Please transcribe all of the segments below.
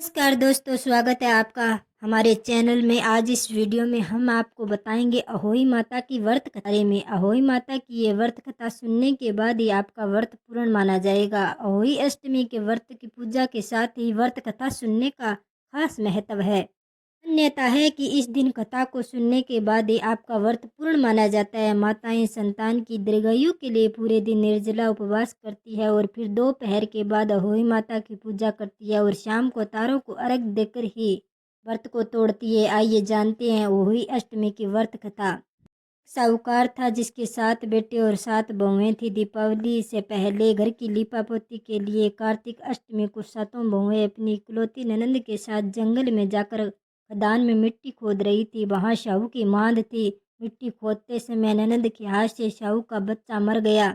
नमस्कार दोस्तों, स्वागत है आपका हमारे चैनल में। आज इस वीडियो में हम आपको बताएंगे अहोई माता की व्रत कथा बारे में। अहोई माता की ये व्रत कथा सुनने के बाद ही आपका व्रत पूर्ण माना जाएगा। अहोई अष्टमी के व्रत की पूजा के साथ ही व्रत कथा सुनने का खास महत्व है। मान्यता है कि इस दिन कथा को सुनने के बाद ही आपका व्रत पूर्ण माना जाता है। माताएं संतान की दीर्घायु के लिए पूरे दिन निर्जला उपवास करती है और फिर दोपहर के बाद अहोई माता की पूजा करती है और शाम को तारों को अर्घ देकर ही व्रत को तोड़ती है। आइए जानते हैं अहोई अष्टमी की व्रत कथा। साहूकार था जिसके 7 बेटे और 7 बहुएं थी। दीपावली से पहले घर की लीपापोती के लिए कार्तिक अष्टमी को 7 बहुएं अपनी इकलौती ननंद के साथ जंगल में जाकर खदान में मिट्टी खोद रही थी। वहां शाहू की मांद थी। मिट्टी खोदते समय ननंद के हाथ से शाहू का बच्चा मर गया।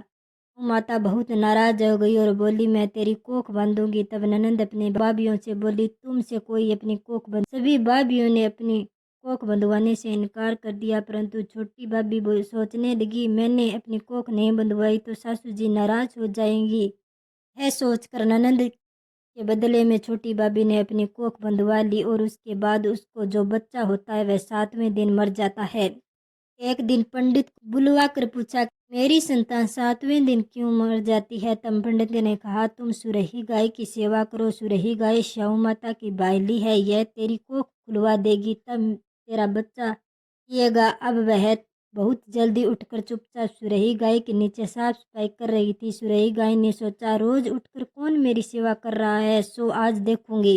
माता बहुत नाराज हो गई और बोली, मैं तेरी कोख बांधूंगी। तब ननंद अपने भाभियों से बोली, तुमसे कोई अपनी कोख बंद। सभी भाभियों ने अपनी कोख बंधवाने से इनकार कर दिया, परंतु छोटी भाभी सोचने लगी, मैंने अपनी कोख नहीं बंधवाई तो सासू जी नाराज हो जाएंगी। यह सोचकर ननंद के बदले में छोटी भाभी ने अपनी कोख बंधवा ली और उसके बाद उसको जो बच्चा होता है वह 7वें दिन मर जाता है। एक दिन पंडित को बुलवा कर पूछा, मेरी संतान 7वें दिन क्यों मर जाती है? तब पंडित ने कहा, तुम सुरही गाय की सेवा करो। सुरही गाय शाहू माता की बायली है, यह तेरी कोख खुलवा देगी, तब तेरा बच्चा पिएगा। अब वह बहुत जल्दी उठकर चुपचाप सुरही गाय के नीचे साफ सफाई कर रही थी। सुरही गाय ने सोचा, रोज उठकर कौन मेरी सेवा कर रहा है, सो आज देखूंगी।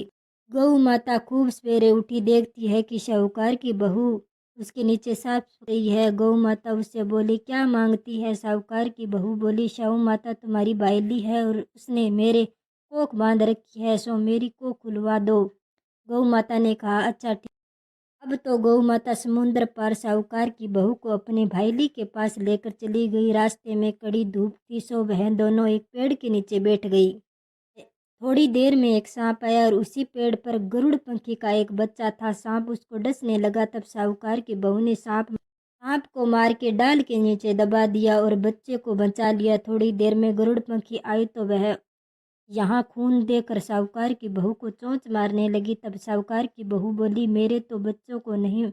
गौ माता खूब सवेरे उठी, देखती है कि साहूकार की बहू उसके नीचे साफ रही है। गौ माता उससे बोली, क्या मांगती है? साहूकार की बहू बोली, शाहू माता तुम्हारी बायली है और उसने मेरे कोख बांध रखी है, सो मेरी कोख खुलवा दो। गौ माता ने कहा, अच्छा ठीक। अब तो गौ माता समुद्र पार साहूकार की बहू को अपने भाईली के पास लेकर चली गई। रास्ते में कड़ी धूप थी, सो वह दोनों एक पेड़ के नीचे बैठ गई। थोड़ी देर में एक सांप आया और उसी पेड़ पर गरुड़ पंखी का एक बच्चा था। सांप उसको डसने लगा, तब साहूकार की बहू ने सांप को मार के डाल के नीचे दबा दिया और बच्चे को बचा लिया। थोड़ी देर में गरुड़ पंखी आई तो वह यहाँ खून देकर साहूकार की बहू को चोंच मारने लगी। तब साहूकार की बहू बोली, मेरे तो बच्चों को नहीं,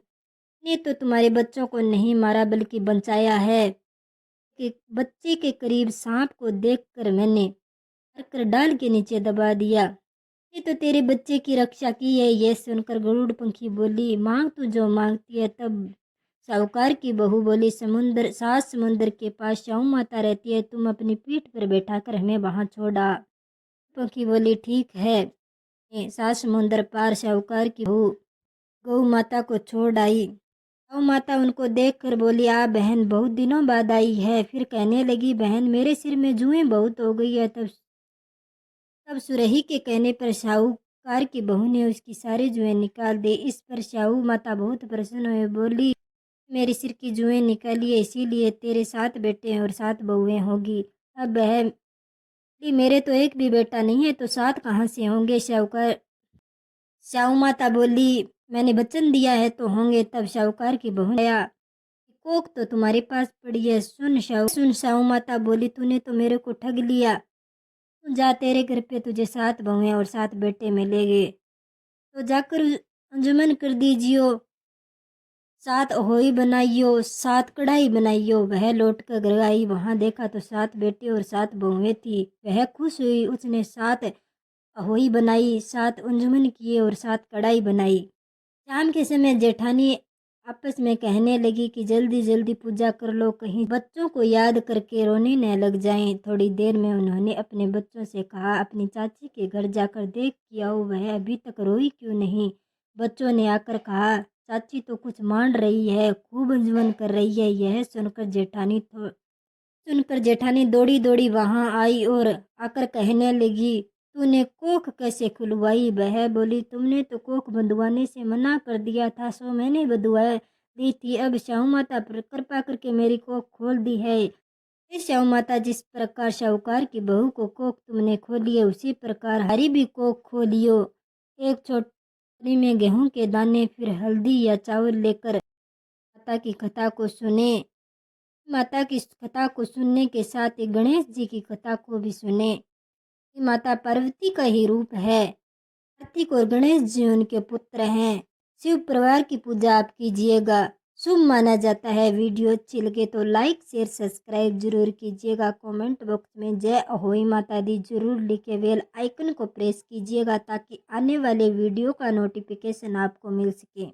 ने तो तुम्हारे बच्चों को नहीं मारा बल्कि बचाया है। कि बच्चे के करीब सांप को देखकर मैंने कर डाल के नीचे दबा दिया। ये तो तेरे बच्चे की रक्षा की है। यह सुनकर गरुड़ पंखी बोली, मांग तू जो मांगती है। तब साहूकार की बहू बोली, समुंदर के पास शाहू माता रहती है, तुम अपनी पीठ पर बैठा कर हमें वहां छोड़ा। पंखी बोली, ठीक है। समुंदर पार साहूकार की बहू गौ माता को छोड़ आई। गौ माता उनको देख कर बोली, आ बहन, बहुत दिनों बाद आई है। फिर कहने लगी, बहन मेरे सिर में जुएं बहुत हो गई है। तब सुरही के कहने पर साहूकार की बहू ने उसकी सारी जुएं निकाल दी। इस पर साहू माता बहुत प्रसन्न हुए, बोली, मेरे सिर की जुएं निकाली है, इसीलिए तेरे 7 बेटे और 7 बहुएं होगी। अब वह बोली, मेरे तो एक भी बेटा नहीं है, तो 7 कहाँ से होंगे? साहू माता बोली, मैंने वचन दिया है तो होंगे। तब साहूकार की बहू ने आया, कोख तो तुम्हारे पास पड़ी है। सुन साहू माता बोली, तूने तो मेरे को ठग लिया। जा, तेरे घर पे तुझे 7 बहुएं और 7 बेटे मिलेंगे, तो जाकर अंजुमन कर दीजियो। 7 अहोई बनाइयो, 7 कढ़ाई बनाइयो। वह लौट कर घर आई, वहां देखा तो 7 बेटे और 7 बहुएं थी। वह खुश हुई, उसने 7 अहोई बनाई, 7 अंजुमन किए और 7 कढ़ाई बनाई। शाम के समय जेठानी आपस में कहने लगी कि जल्दी जल्दी पूजा कर लो, कहीं बच्चों को याद करके रोने न लग जाएं। थोड़ी देर में उन्होंने अपने बच्चों से कहा, अपनी चाची के घर जाकर देख के आओ, वह अभी तक रोई क्यों नहीं? बच्चों ने आकर कहा, चाची तो कुछ मान रही है, खूब अंजमन कर रही है। यह सुनकर जेठानी दौड़ी दौड़ी वहां आई और आकर कहने लगी, तूने कोख कैसे खुलवाई? बह बोली, तुमने तो कोख बंधवाने से मना कर दिया था, सो मैंने बंधवा दी थी। अब शाहू माता पर कृपा करके मेरी कोख खोल दी है। हे शाहू माता, जिस प्रकार साहूकार की बहू को कोख तुमने खोली है, उसी प्रकार हरी भी कोख खोलियो। एक छोटी में गेहूं के दाने, फिर हल्दी या चावल लेकर माता की कथा को सुने। माता की कथा को सुनने के साथ ही गणेश जी की कथा को भी सुने। माता पार्वती का ही रूप है। कार्तिक और गणेश जी उनके पुत्र हैं। शिव परिवार की पूजा आप कीजिएगा, शुभ माना जाता है। वीडियो अच्छी लगे तो लाइक शेयर सब्सक्राइब जरूर कीजिएगा। कमेंट बॉक्स में जय अहोई माता दी जरूर लिखे, बेल आइकन को प्रेस कीजिएगा ताकि आने वाले वीडियो का नोटिफिकेशन आपको मिल सके।